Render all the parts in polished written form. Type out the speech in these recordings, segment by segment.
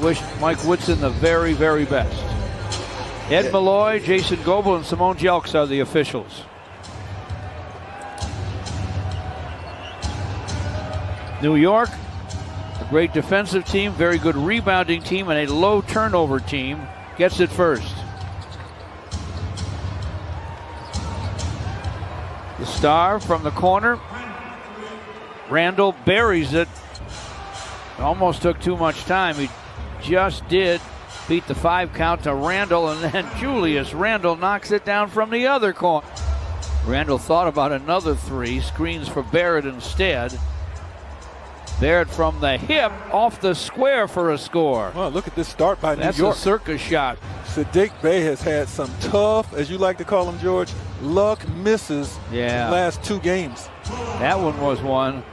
wish Mike Woodson the very, very best. Ed Malloy, Jason Goebel, and Simone Jelks are the officials. New York, a great defensive team, very good rebounding team, and a low turnover team, gets it first. The star from the corner. Randall buries it. Almost took too much time. He just did beat the 5 count to Randall, and then Julius Randall knocks it down from the other corner. Randall thought about another 3, screens for Barrett instead. Barrett from the hip, off the square for a score. Well, look at this start by New York. That's a circus shot. Sadiq Bey has had some tough, as you like to call him, George, luck misses the last 2 games. That one was one.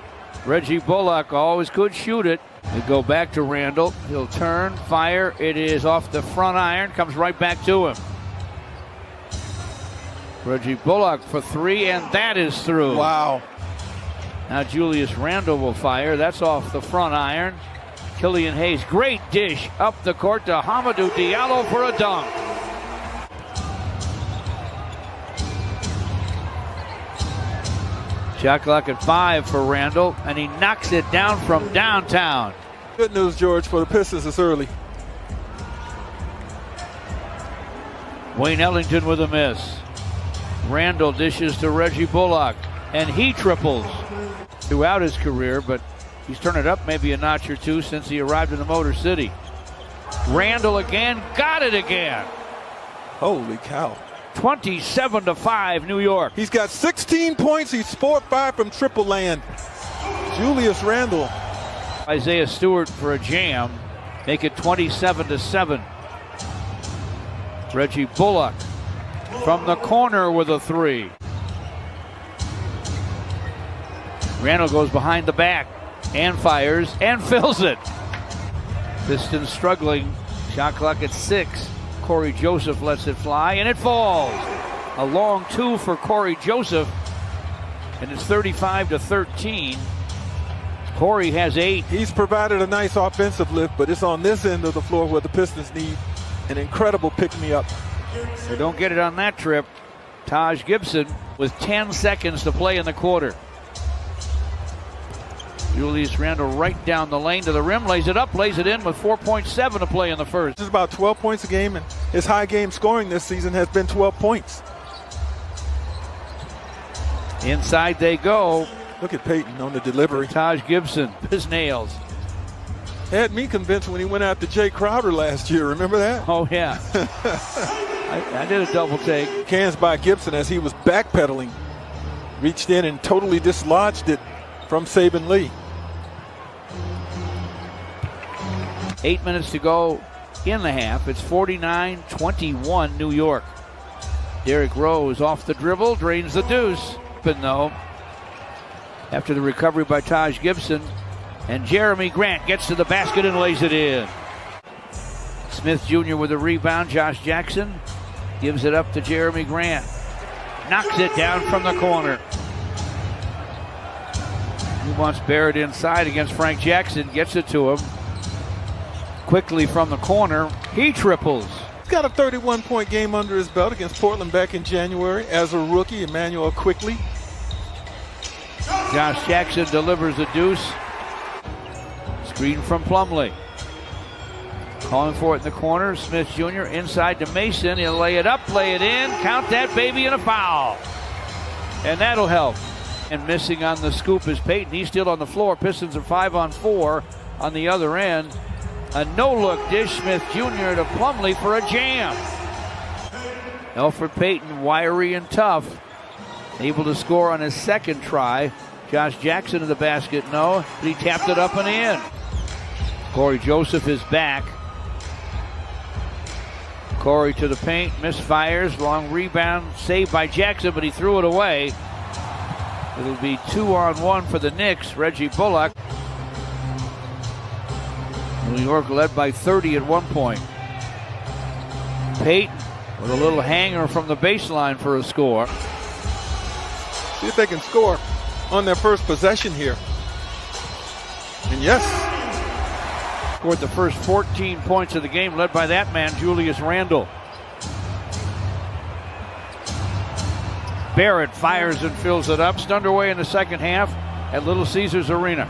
Reggie Bullock always could shoot it. They go back to Randall. He'll turn, fire. It is off the front iron, comes right back to him. Reggie Bullock for 3, and that is through. Wow. Now Julius Randall will fire. That's off the front iron. Killian Hayes, great dish up the court to Hamidou Diallo for a dunk. Shot clock at 5 for Randall, and he knocks it down from downtown. Good news, George, for the Pistons. It's early. Wayne Ellington with a miss. Randall dishes to Reggie Bullock, and he triples throughout his career, but he's turned it up maybe a notch or 2 since he arrived in the Motor City. Randall again, got it again. Holy cow. 27-5 New York. He's got 16 points. He's 4-5 from triple land. Julius Randall. Isaiah Stewart for a jam. Make it 27-7. Reggie Bullock from the corner with a 3. Randall goes behind the back and fires and fills it. Pistons struggling. Shot clock at 6. Corey Joseph lets it fly, and it falls. A long 2 for Corey Joseph, and it's 35-13. Corey has 8. He's provided a nice offensive lift, but it's on this end of the floor where the Pistons need an incredible pick-me-up. They don't get it on that trip. Taj Gibson with 10 seconds to play in the quarter. Julius Randall right down the lane to the rim, lays it up, lays it in with 4.7 to play in the first. This is about 12 points a game, and his high game scoring this season has been 12 points. Inside they go. Look at Peyton on the delivery. Taj Gibson, his nails. Had me convinced when he went after Jay Crowder last year. Remember that? Oh, yeah. I did a double take. Cans by Gibson as he was backpedaling. Reached in and totally dislodged it from Saban Lee. 8 minutes to go in the half. It's 49-21 New York. Derrick Rose off the dribble, drains the deuce. But no, after the recovery by Taj Gibson, and Jeremy Grant gets to the basket and lays it in. Smith Jr. with a rebound. Josh Jackson gives it up to Jeremy Grant. Knocks it down from the corner. He wants Barrett inside against Frank Jackson. Gets it to him. Quickly from the corner. He triples. He's got a 31-point game under his belt against Portland back in January as a rookie. Emmanuel Quickly. Josh Jackson delivers a deuce. Screen from Plumlee. Calling for it in the corner. Smith Jr. inside to Mason. He'll lay it up, lay it in. Count that baby, and a foul. And that'll help. And missing on the scoop is Peyton. He's still on the floor. Pistons are 5-on-4 on the other end. A no-look dish. Smith Jr. to Plumlee for a jam. Elfrid Payton, wiry and tough. Able to score on his second try. Josh Jackson in the basket, no. But he tapped it up and in. Corey Joseph is back. Corey to the paint, misfires. Long rebound, saved by Jackson, but he threw it away. It'll be 2-on-1 for the Knicks. Reggie Bullock. New York led by 30 at one point. Payton with a little hanger from the baseline for a score. See if they can score on their first possession here. And yes, Scored the first 14 points of the game, led by that man, Julius Randle. Barrett fires and fills it up. It's underway in the second half at Little Caesars Arena.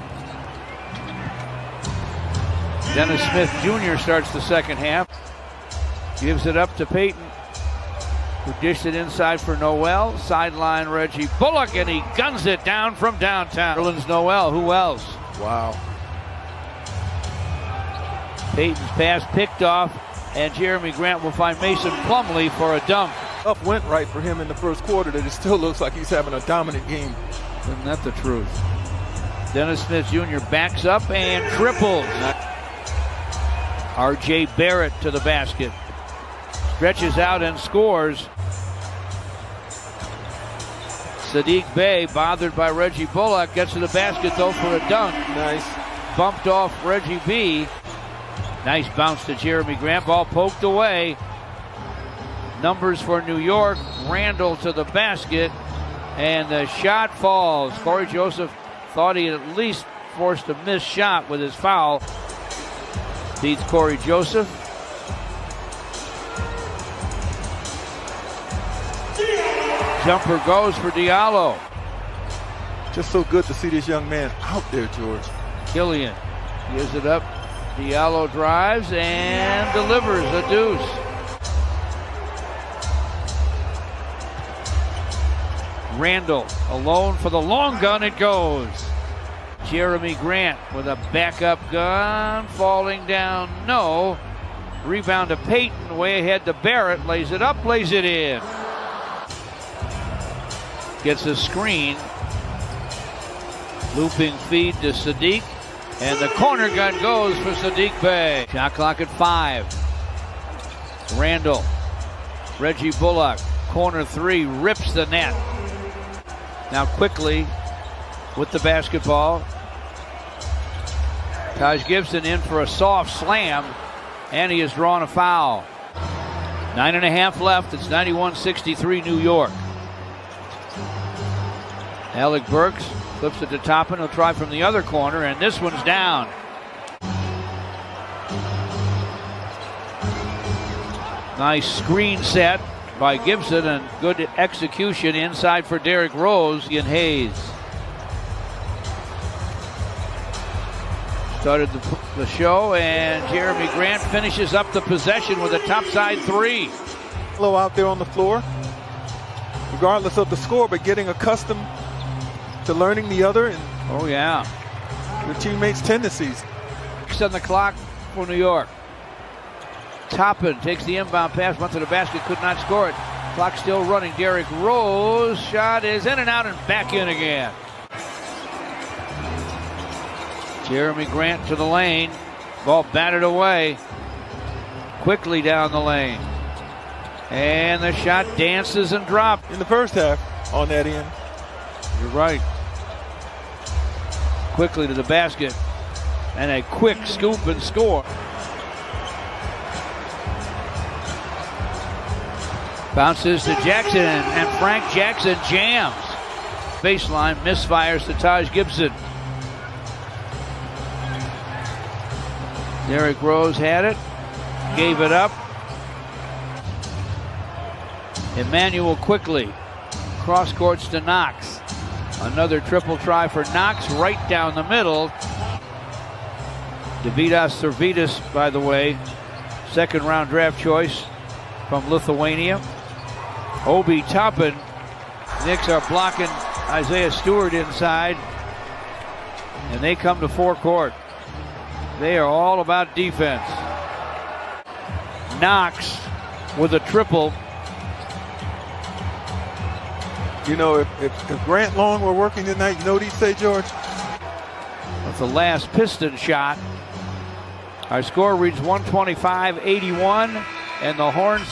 Dennis Smith Jr. starts the second half. Gives it up to Payton, who dished it inside for Noel. Sideline Reggie Bullock, and he guns it down from downtown. Orleans Noel, who else? Wow. Payton's pass picked off, and Jeremy Grant will find Mason Plumlee for a dunk. Up went right for him in the first quarter, that it still looks like he's having a dominant game. Isn't that the truth? Dennis Smith Jr. backs up and triples. R.J. Barrett to the basket. Stretches out and scores. Sadiq Bey, bothered by Reggie Bullock, gets to the basket though for a dunk. Nice. Bumped off Reggie B. Nice bounce to Jeremy Grant. Ball poked away. Numbers for New York. Randle to the basket. And the shot falls. Corey Joseph thought he at least forced a missed shot with his foul. Beats Corey Joseph. Jumper goes for Diallo. Just so good to see this young man out there, George. Killian gives it up. Diallo drives and delivers a deuce. Randle alone for the long gun. It goes. Jeremy Grant with a backup gun. Falling down, no. Rebound to Payton. Way ahead to Barrett. Lays it up, lays it in. Gets a screen. Looping feed to Sadiq. And the corner gun goes for Sadiq Bey. Shot clock at 5. Randle. Reggie Bullock. Corner 3. Rips the net. Now quickly with the basketball. Taj Gibson in for a soft slam. And he has drawn a foul. 9.5 left. It's 91-63 New York. Alec Burks flips it to Toppin. He'll try from the other corner, and this one's down. Nice screen set by Gibson and good execution inside for Derrick Rose and Hayes. Started the show, and Jeremy Grant finishes up the possession with a topside 3. Low out there on the floor, regardless of the score, but getting accustomed to learning the other and your teammates' tendencies. 6 on the clock for New York. Toppin takes the inbound pass, went to the basket, could not score it. Clock still running. Derrick Rose shot is in and out and back in again. Jeremy Grant to the lane. Ball batted away. Quickly down the lane. And the shot dances and drops. In the first half on that end. You're right. Quickly to the basket. And a quick scoop and score. Bounces to Jackson, and Frank Jackson jams. Baseline misfires to Taj Gibson. Derrick Rose had it, gave it up. Emmanuel quickly. Cross courts to Knox. Another triple try for Knox right down the middle. Davidas Servidis, by the way, second round draft choice from Lithuania. Obi Toppin. Knicks are blocking Isaiah Stewart inside. And they come to forecourt. They are all about defense. Knox with a triple. You know, if Grant Long were working tonight, you know what he'd say, George? That's the last Piston shot. Our score reads 125-81, and the Horns